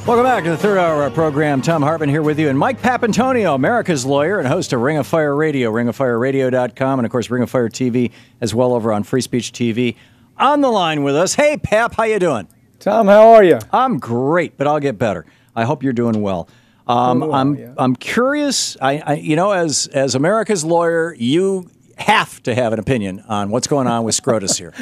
Welcome back to the third hour of our program. Thom Hartmann here with you, and Mike Papantonio, America's lawyer and host of Ring of Fire Radio, ringofireradio.com, and of course Ring of Fire TV as well over on Free Speech TV. On the line with us. Hey, Pap, how you doing? Tom, how are you? I'm great, but I'll get better. I hope you're doing well. I'm curious. As America's lawyer, you have to have an opinion on what's going on with SCOTUS here.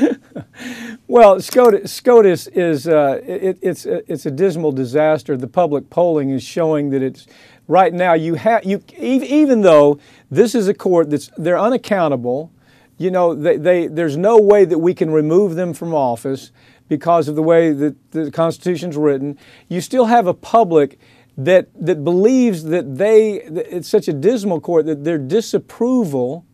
Well, SCOTUS is it's a dismal disaster. The public polling is showing that it's right now. Even though this is a court they're unaccountable. You know, there's no way that we can remove them from office because of the way that the Constitution's written. You still have a public that believes that it's such a dismal court that their disapproval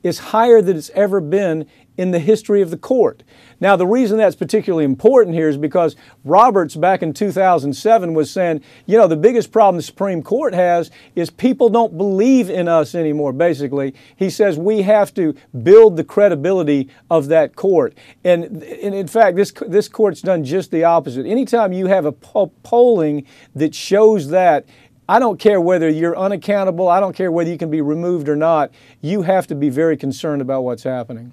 is higher than it's ever been in the history of the court. Now, the reason that's particularly important here is because Roberts back in 2007 was saying, you know, the biggest problem the Supreme Court has is people don't believe in us anymore, basically. He says we have to build the credibility of that court. And in fact, this court's done just the opposite. Anytime you have a polling that shows that, I don't care whether you're unaccountable, I don't care whether you can be removed or not, you have to be very concerned about what's happening.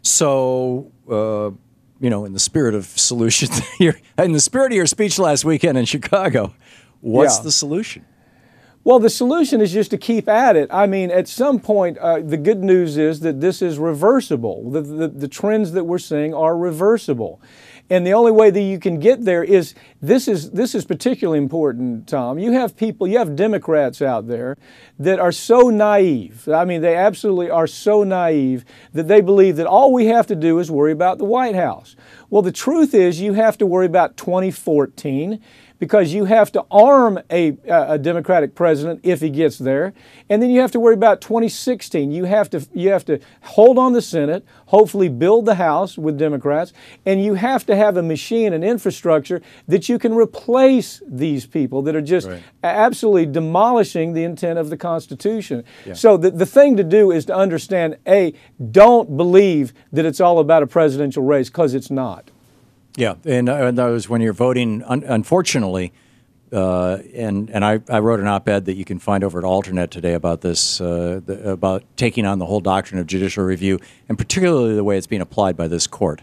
So, in the spirit of solutions, in the spirit of your speech last weekend in Chicago, what's the solution? Well, the solution is just to keep at it. I mean, at some point, the good news is that this is reversible. The trends that we're seeing are reversible. And the only way that you can get there is, this is particularly important, Tom. You have Democrats out there that are so naive. I mean, they absolutely are so naive that they believe that all we have to do is worry about the White House. Well, the truth is you have to worry about 2014. Because you have to arm a Democratic president if he gets there, and then you have to worry about 2016. You have to hold on the Senate, hopefully build the House with Democrats, and you have to have a machine and infrastructure that you can replace these people that are just absolutely demolishing the intent of the Constitution. Yeah. So the thing to do is to understand, don't believe that it's all about a presidential race, because it's not. Yeah, and that was when you're voting, unfortunately, and I wrote an op-ed that you can find over at Alternet today about this, about taking on the whole doctrine of judicial review, and particularly the way it's being applied by this court.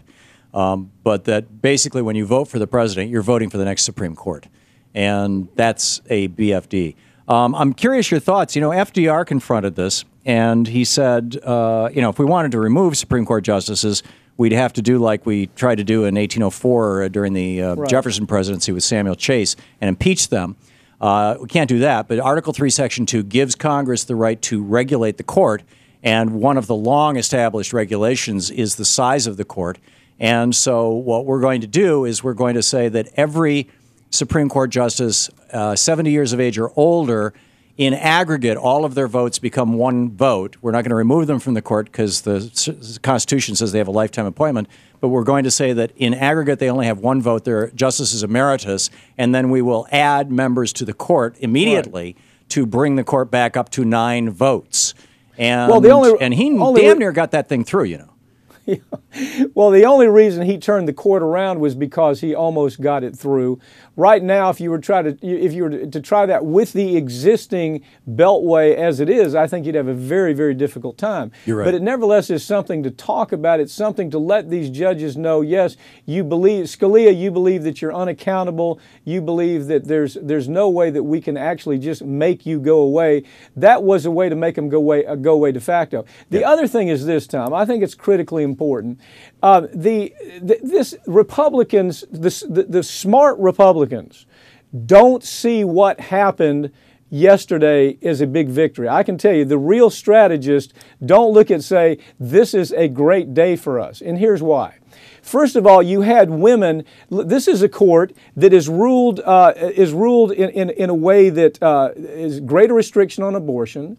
But that basically when you vote for the president, you're voting for the next Supreme Court, and that's a BFD. I'm curious your thoughts. You know, FDR confronted this, and he said, if we wanted to remove Supreme Court justices, we'd have to do like we tried to do in 1804 during the Jefferson presidency with Samuel Chase and impeach them. We can't do that, but Article 3, Section 2 gives Congress the right to regulate the court, and one of the long-established regulations is the size of the court. And so what we're going to do is we're going to say that every Supreme Court justice 70 years of age or older, in aggregate, all of their votes become one vote. We're not going to remove them from the court because the Constitution says they have a lifetime appointment, but we're going to say that in aggregate they only have one vote. They're justices emeritus, and then we will add members to the court immediately to bring the court back up to 9 votes. And, he damn near got that thing through, you know. Well, the only reason he turned the court around was because he almost got it through. Right now, if you were to try that with the existing beltway as it is, I think you'd have a very, very difficult time. You're right. But it nevertheless is something to talk about. It's something to let these judges know, yes, you believe, Scalia, you believe that you're unaccountable. You believe that there's no way that we can actually just make you go away. That was a way to make them go away de facto. The other thing is this, Tom. I think it's critically important. Republicans, the smart Republicans, don't see what happened yesterday as a big victory. I can tell you, the real strategists don't look at say, this is a great day for us. And here's why. First of all, you had women. This is a court that is ruled in a way that is greater restriction on abortion.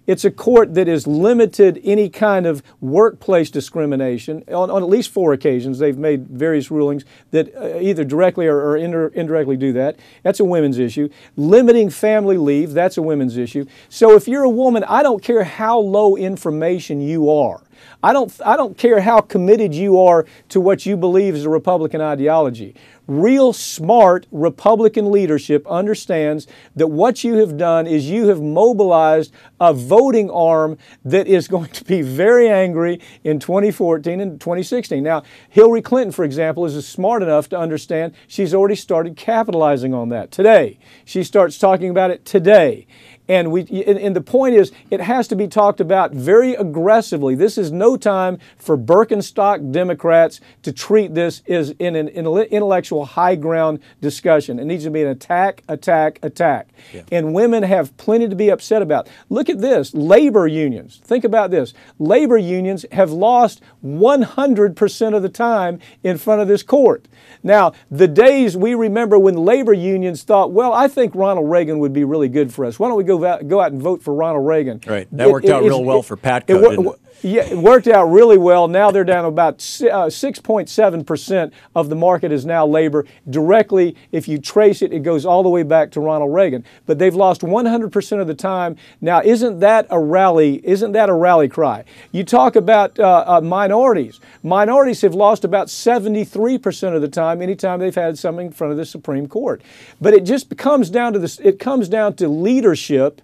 It's a court that has limited any kind of workplace discrimination. On at least 4 occasions, they've made various rulings that either directly or indirectly do that. That's a women's issue. Limiting family leave, that's a women's issue. So if you're a woman, I don't care how low information you are. I don't care how committed you are to what you believe is a Republican ideology. Real smart Republican leadership understands that what you have done is you have mobilized a voting arm that is going to be very angry in 2014 and 2016. Now, Hillary Clinton, for example, is smart enough to understand she's already started capitalizing on that today. She starts talking about it today. And the point is, it has to be talked about very aggressively. This is no time for Birkenstock Democrats to treat this as in an intellectual high ground discussion. It needs to be an attack, attack, attack. Yeah. And women have plenty to be upset about. Look at this. Labor unions. Think about this. Labor unions have lost 100% of the time in front of this court. Now, the days we remember when labor unions thought, well, I think Ronald Reagan would be really good for us. Why don't we go out and vote for Ronald Reagan? Right. That worked out real well for Patco, didn't it? Yeah, it worked out really well. Now they're down about 6.7% of the market is now labor. Directly, if you trace it, it goes all the way back to Ronald Reagan. But they've lost 100% of the time. Now, isn't that a rally cry? You talk about minorities. Minorities have lost about 73% of the time anytime they've had something in front of the Supreme Court. But it just comes down to this. It comes down to leadership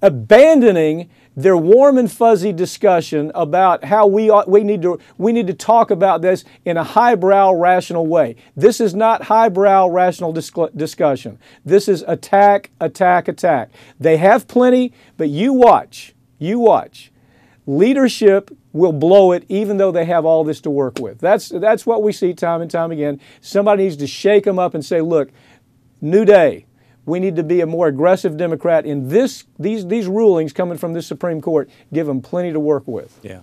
abandoning their warm and fuzzy discussion about how we need to talk about this in a highbrow, rational way. This is not highbrow, rational discussion. This is attack, attack, attack. They have plenty, but you watch. Leadership will blow it even though they have all this to work with. That's what we see time and time again. Somebody needs to shake them up and say, look, new day. We need to be a more aggressive Democrat in these rulings coming from this Supreme Court. Give them plenty to work with. Yeah.